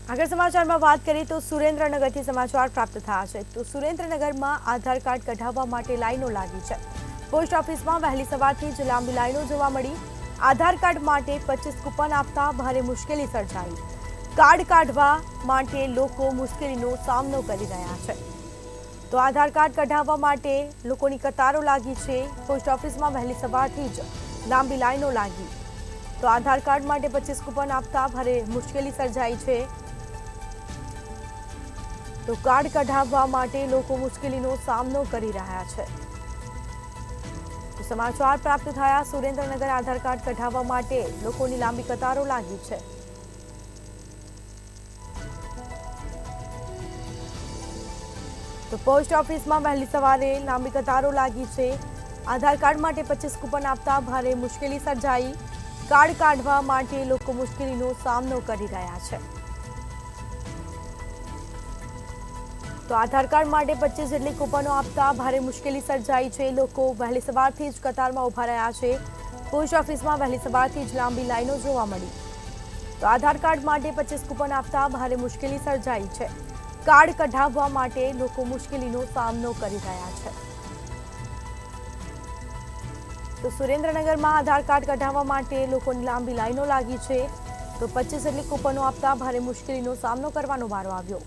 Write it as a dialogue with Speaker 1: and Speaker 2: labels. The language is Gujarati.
Speaker 1: આગળ સમાચારમાં વાત કરીએ તો સુરેન્દ્રનગરથી સમાચાર પ્રાપ્ત થયા છે તો સુરેન્દ્રનગરમાં આધાર કાર્ડ કઢાવવા માટે લાઈનો લાગી છે। પોસ્ટ ઓફિસમાં વહેલી સવારથી જ લાંબી લાઈનો જોવા મળી। આધાર કાર્ડ માટે 25 કૂપન આપતા ભારે મુશ્કેલી સર્જાઈ। કાર્ડ કાઢવા માટે લોકો મુશ્કેલીનો સામનો કરી રહ્યા છે। તો આધાર કાર્ડ કઢાવવા માટે લોકોની કતારો લાગી છે। પોસ્ટ ઓફિસમાં વહેલી સવારથી જ લાંબી લાઈનો લાગી। તો આધાર કાર્ડ માટે 25 કૂપન આપતા ભારે મુશ્કેલી સર્જાઈ છે। તો કાર્ડ કઢાવવા માટે લોકો મુશ્કેલીનો સામનો કરી રહ્યા છે। તો સમાચાર પ્રાપ્ત થયા સુરેન્દ્રનગર આધાર કાર્ડ કઢાવવા માટે લોકોની લાંબી કતારો લાગી છે। તો પોસ્ટ ઓફિસમાં વહેલી સવારે લાંબી કતારો લાગી છે। આધાર કાર્ડ માટે 25 કૂપન આપતા ભારે મુશ્કેલી સર્જાઈ। કાર્ડ કાઢવા માટે લોકો મુશ્કેલીનો સામનો કરી રહ્યા છે। તો આધાર કાર્ડ માટે 25 જેટલી કૂપનો આપતા ભારે મુશ્કેલી સર્જાઈ છે। લોકો વહેલી સવારથી જ કતારમાં ઊભા રહ્યા છે। પોસ્ટ ઓફિસમાં વહેલી સવારથી જ લાંબી લાઈનો જોવા મળી। તો આધાર કાર્ડ માટે 25 કૂપન આપતા ભારે મુશ્કેલી સર્જાઈ છે। કાર્ડ કઢાવવા માટે લોકો મુશ્કેલીનો સામનો કરી રહ્યા છે। તો સુરેન્દ્રનગરમાં આધાર કાર્ડ કઢાવવા માટે લોકોની લાંબી લાઈનો લાગી છે। તો 25 જેટલી કૂપનો આપતા ભારે મુશ્કેલીનો સામનો કરવાનો વારો આવ્યો।